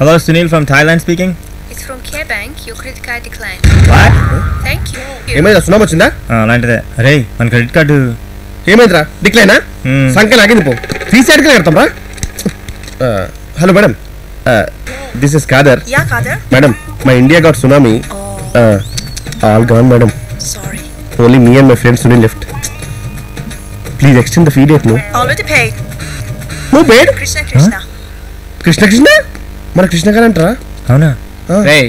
Hello, Sunil from Thailand speaking. It's from Care Bank. Your credit card declined. What? Thank you. ఏమైందా సున్నా వచ్చిందా? అలాంటిదే. అరే మన క్రెడిట్ కార్డు ఏమైందిరా? డిక్లైనా? సంఖ్యలు ఆగింది పో. ఫీజు అడిగి కడతాం రా. Hello madam, this is Kader. Yeah, Kader. Madam, my India got tsunami. All gone madam. Sorry. Only me and my friend Sunil left. Please extend the fee date no. Already paid. Who paid? Krishna. Krishna Krishna? మన కృష్ణ గారు అంటారా? అవునా? రేయ్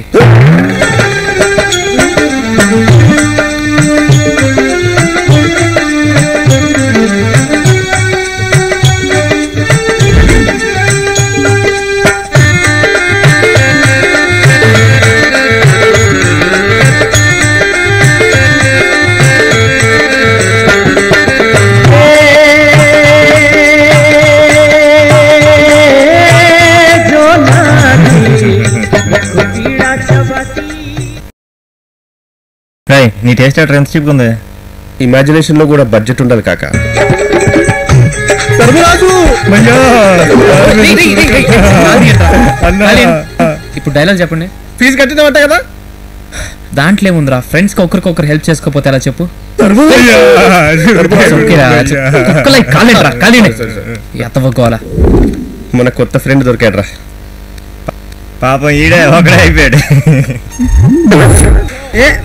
నీ taste ఎట్లా ఎంత చీప్గా ఉంది? ఇమాజినేషన్ లో కూడా బడ్జెట్ ఉండాలి కాక. ఇప్పుడు డైలాగ్ చెప్పండి. ఫీజు కట్టినామంట కదా? దాంట్లో ఏముందిరా, ఫ్రెండ్స్ కి ఒకరికొకరు హెల్ప్ చేసుకోకపోతే ఎలా చెప్పు. ఎత్తవకోవాలా? మన కొత్త ఫ్రెండ్ దొరికాడు రా. పాపం ఈడే ఒకడే అయిపోయాడు.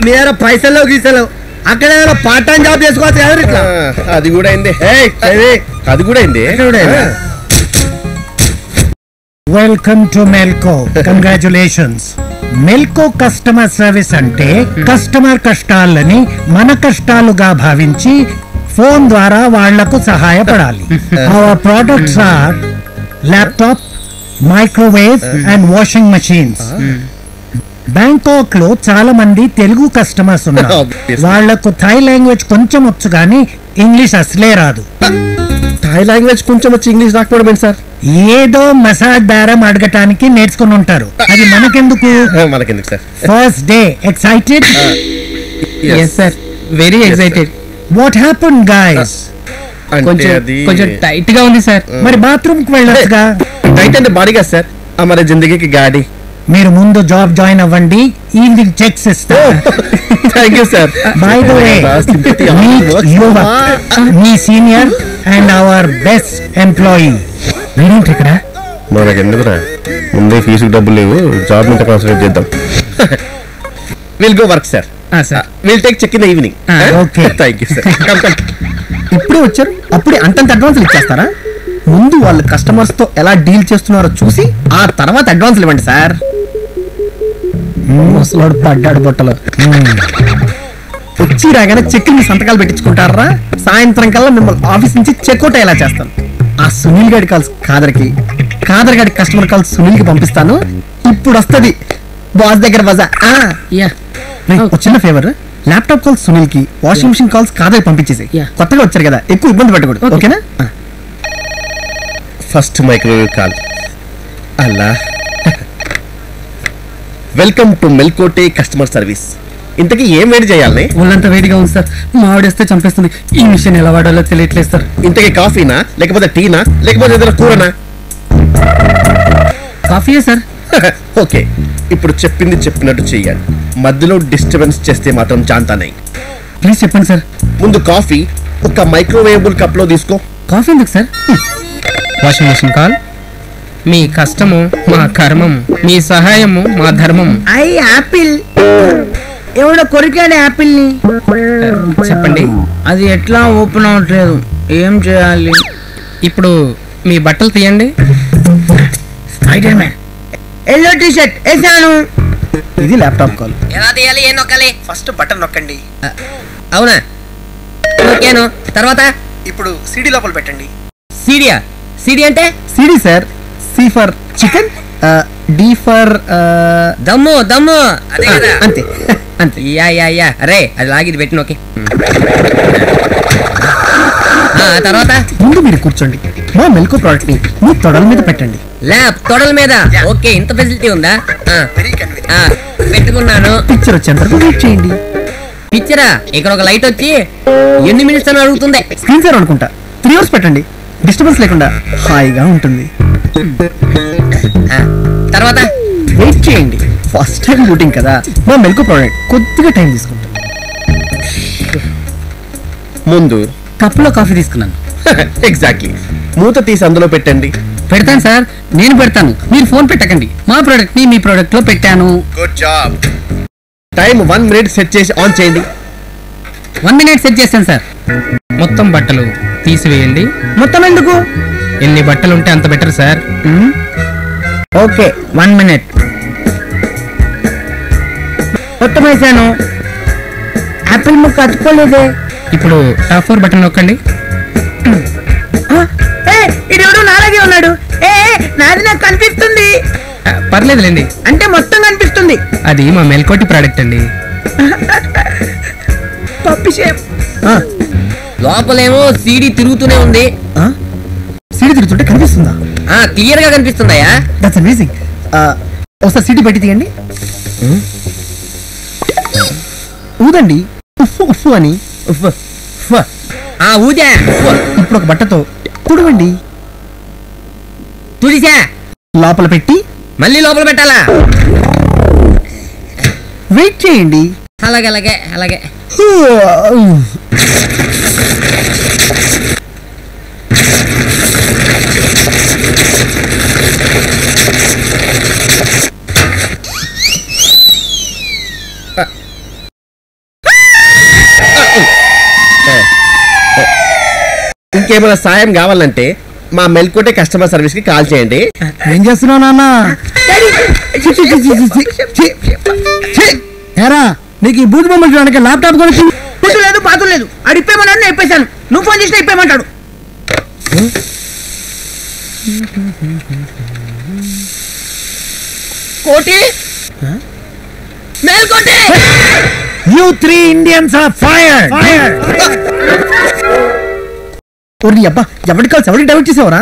మీర పైసలు గీసలు అక్కడ పార్ట్ టైం జాబ్ చేసుకోవచ్చు కదా ఇట్లా. అది కూడా అయింది. అది కూడా అయింది. Welcome to Melco. Congratulations. Melco customer service అంటే కస్టమర్ కష్టాలని మన కష్టాలుగా భావించి ఫోన్ ద్వారా వాళ్లకు సహాయపడాలి. Our products are laptop, microwave and washing machines. Bangkok లో చాలా మంది తెలుగు కస్టమర్స్ ఉన్నారు. వాళ్లకు థాయ్ లాంగ్వేజ్ కొంచెం వచ్చు కానీ ఇంగ్లీష్ అసలే రాదు. థాయ్ లాంగ్వేజ్ కొంచెం వచ్చి ఇంగ్లీష్ రాకపోవడం సార్? ఏదో మసాజ్ బేరం అడగటానికి నేర్చుకుని ఉంటారు. అది మనకెందుకు? మనకెందుకు sir? First day excited? yes sir, very excited. What happen guys? కొంచెం టైట్ గా ఉంది సార్. మరి బాత్రూమ్ కి వెళ్ళొచ్చుగా. టైట్ అంటే బాడీగా సార్, హమారే జిందగీకి గాడి. మీరు ముందు జాబ్ జాయిన్ అవ్వండి, ఈవినింగ్ చెక్స్ ఇస్తా. Thank you sir. By the way, me senior and our best employee. మీరేంటి ఇక్కడ? మనకు ఎందుకురా, ముందే ఫీజుకి డబ్బులు లేవు, జాబ్ మీద కాన్సన్ట్రేట్ చేద్దాం. Will go work sir. Will take check in the evening. Okay, thank you sir. ఇప్పుడే వచ్చారు, అప్పుడే అంతంత అడ్వాన్సులు ఇచ్చేస్తారా? ముందు వాళ్ళు కస్టమర్స్ తో ఎలా డీల్ చేస్తున్నారో చూసి ఆ తర్వాత అడ్వాన్సులు ఇవ్వండి సార్. ముసలోడు పడ్డాడు బొట్టలో. వచ్చి రాగానే చెక్ మీ సంతకాలు పెట్టించుకుంటారా? సాయంత్రం కల్లా మిమ్మల్ని ఆఫీస్ నుంచి చెక్అౌట్ అయ్యేలా చేస్తాను. ఆ సునీల్ గారి కాల్స్ కాదర్కి, కాదర్ గారి కస్టమర్ కాల్స్ సునీల్ కి పంపిస్తాను. ఇప్పుడు వస్తుంది బాస్ దగ్గర బజా. ఒక చిన్న ఫేవర్, ల్యాప్టాప్ కాల్స్ సునీల్ కి, వాషింగ్ మిషన్ కాల్స్ కాదర్ పంపించేసి. కొత్తగా వచ్చారు కదా, ఎక్కువ ఇబ్బంది పెట్టకూడదు. ఓకేనా? First microwave call. అల్లా, వెల్కమ్ టు మెల్కోటే కస్టమర్ సర్వీస్. ఇంతకీ ఏం వేడి చేయాలని? ఒళ్ళంతా వేడిగా ఉంది సార్, మావిడేస్తే చంపేస్తుంది. ఈ మిషన్ ఎలా వాడాలో తెలియట్లేదు సార్. ఇంతకీ కాఫీనా లేకపోతే టీనా లేకపోతే ఏదైనా కూరనా? కాఫీయే సార్. ఓకే, ఇప్పుడు చెప్పింది చెప్పినట్టు చెయ్యాలి. మధ్యలో డిస్టర్బెన్స్ చేస్తే మాత్రం జాంతానే. ప్లీజ్ చెప్పండి సార్. ముందు కాఫీ ఒక మైక్రోవేవబుల్ కప్ లో తీసుకో. కాఫీ ఎందుకు సార్? Washing machine call. మీ కష్టము మా కర్మము, మీ సహాయము మా ధర్మము. ఐ యాపిల్ ఎవడో కొరికాడు యాపిల్ ని. చెప్పండి. అది ఎట్లా ఓపెన్ అవ్వట్లేదు, ఏం చేయాలి? ఇప్పుడు మీ బట్టలు తీయండి. Spider man yellow T shirt వేసాను. ఇది ల్యాప్టాప్ కాల్. ఎలా తీయాలి, ఏం నొక్కాలి? ఫస్ట్ బటన్ నొక్కండి. అవునా, ఓకేను. తర్వాత ఇప్పుడు సిడి లోపల పెట్టండి. సీడియా? సీడి అంటే? CD sir. C for chicken, D for dum. Dum అదే కదా? అంతే అంతే. యా అరే, అది లాగిది పెట్టి నొక్కి. తర్వాత ముందు మీరు కూర్చోండి. మా మెల్కో ప్రోడక్ట్ ని మీ తొడల మీద పెట్టండి. ల్యాబ్ తొడల మీద? ఓకే, ఇంత ఫెసిలిటీ ఉందా? పెట్టుకున్నాను. పిక్చర్ వచ్చేంత వరకు వెయిట్ చేయండి. పిక్చరా? ఇక్కడ ఒక లైట్ వచ్చి ఎన్ని మినిట్స్ అని అడుగుతుంది. స్క్రీన్ సేవర్ అనుకుంటా. 3 hours పెట్టండి, డిస్టర్బెన్స్ లేకుండా హాయిగా ఉంటుంది. తర్వాత ఫస్ట్ టైం షూటింగ్ కదా, మా మెల్కో ప్రోడక్ట్ కొద్దిగా టైం తీసుకుంటాం. ముందు కప్పులో కాఫీ తీసుకున్నాను. ఎగ్జాక్ట్లీ, మూత తీసి అందులో పెట్టండి. పెడతాను సార్, నేను పెడతాను, మీరు ఫోన్ పెట్టకండి. మా ప్రోడక్ట్ ని మీ ప్రోడక్ట్ లో పెట్టాను. Good job. Time 1 minute set చేసి ఆన్ చేయండి. 1 minute సెట్ చేస్తాను సార్. మొత్తం బట్టలు తీసివేయండి. మొత్తం ఎందుకు? ఎన్ని బట్టలు ఉంటే అంత బెటర్ సార్. Okay, 1 minute. మొత్తం వేసాను. యాపిల్ ముక్క అతుక్కోలేదే. ఇప్పుడు టాప్ 4 బటన్ నొక్కండి. ఇడు నాలాగే ఉన్నాడు. నాది నాకు కనిపిస్తుంది. పర్లేదులేండి, అంటే మొత్తం కనిపిస్తుంది. అది మా మెల్కోటి ప్రోడక్ట్ అండి. పప్పి షేప్. లోపలేమో సీడీ తిరుగుతూనే ఉంది. సీడీ తిరుగుతుంటే కనిపిస్తుందా? క్లియర్ గా కనిపిస్తుందయ్యా. That's amazing. ఒకసారి సీడీ పెట్టి తీయండి. ఊదండి, ఉఫ్ ఉఫ్ అని. ఊదా. ఇప్పుడు ఒక బట్టతో తుడవండి. తుడిసా. లోపల పెట్టి మళ్ళీ లోపల పెట్టాలా? వెయిట్ చేయండి. అలాగే అలాగే అలాగే. ఇంకేమైనా సాయం కావాలంటే మా మెల్కోటే కస్టమర్ సర్వీస్ కి కాల్ చేయండి. ఏం చేస్తున్నావు నాన్న? ఏరా, నీకు ఈ బూత్ బొమ్మలు చూడడానికి ల్యాప్టాప్ కొనుక్కు. పుట్టు లేదు, పాతులు లేదు. అది ఇప్పేమన్నాడు, ఇప్పేశాను. నువ్వు ఫోన్ చేసినా ఇప్పేమంటాడు. కోటి Melkote. You 3 Indians are fired. ఓరి అబ్బా, ఎవరికి కాల్సి ఎవరికి డైవర్ట్ చేసావరా?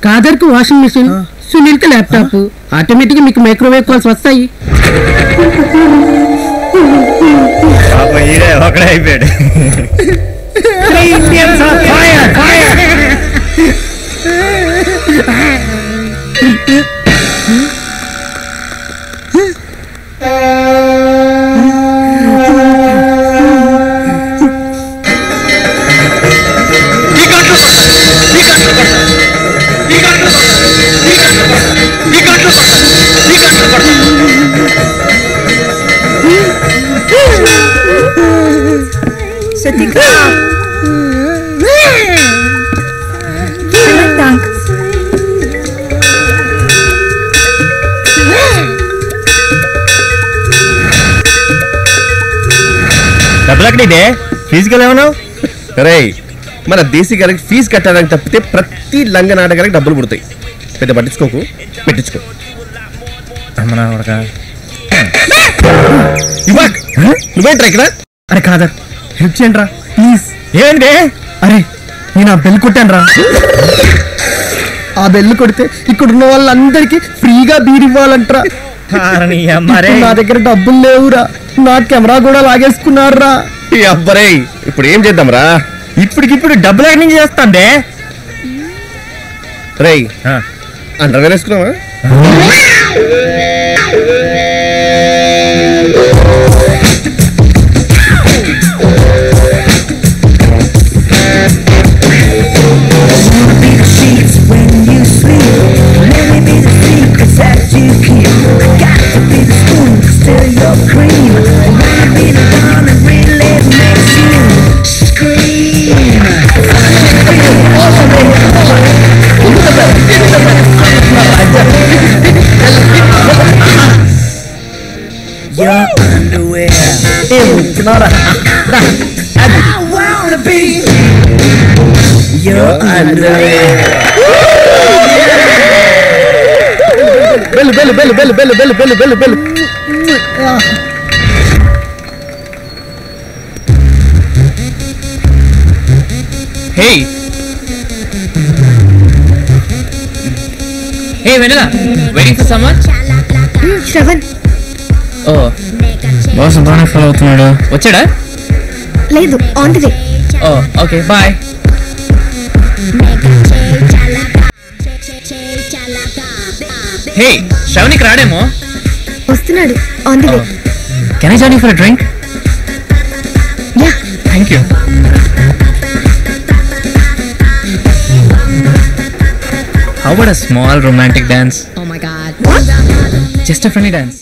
కాదర్ కు వాషింగ్ మిషన్, సునీల్ కి ల్యాప్టాప్. ఆటోమేటిక్ గా మీకు మైక్రోవేవ్ కాల్స్ వస్తాయి. పాపం ఈడే ఒకడే అయిపోయాడు. 3 Indians are fired. డబ్బులక్కడిదే ఫీజుకెళ్ళి ఏమన్నావు? రే, మన దేశీ గారికి ఫీజు కట్టడానికి తప్పితే ప్రతి లంగ నాటకానికి డబ్బులు పుడతాయి. పెద్ద పట్టించుకోకు, పెట్టించుకో. నువ్వేంట్రా ఇక్కడ? అరే కాదర్, హెల్ప్ చేయండి రా ప్లీజ్. ఏంటి? అరే, నేను ఆ బెల్ కొట్టాను రా. ఆ బెల్ కొడితే ఇక్కడ ఉన్న వాళ్ళందరికీ ఫ్రీగా బీర్ ఇవ్వాలంటరా. నా దగ్గర డబ్బులు లేవురా. నా కెమెరా కూడా లాగేసుకున్నారా. ఈ అబ్బరే, ఇప్పుడు ఏం చేద్దాం రా? ఇప్పటికిప్పుడు డబ్బులు ఎక్కడి నుంచి చేస్తాండే? రేయ్, అండర్వేర్ వేసుకున్నావా? Bell. Hey, Vanilla, waiting for someone? Shravan boss బాగానే ఫాలో అవుతున్నాడు. వచ్చాడా? లేదు, on the way. Okay, bye. Hey, శ్రవణికి రాడేమో. వస్తున్నాడు on the way can I join you for a drink? Yeah thank you. How about a small romantic dance? Oh my god Just a funny dance.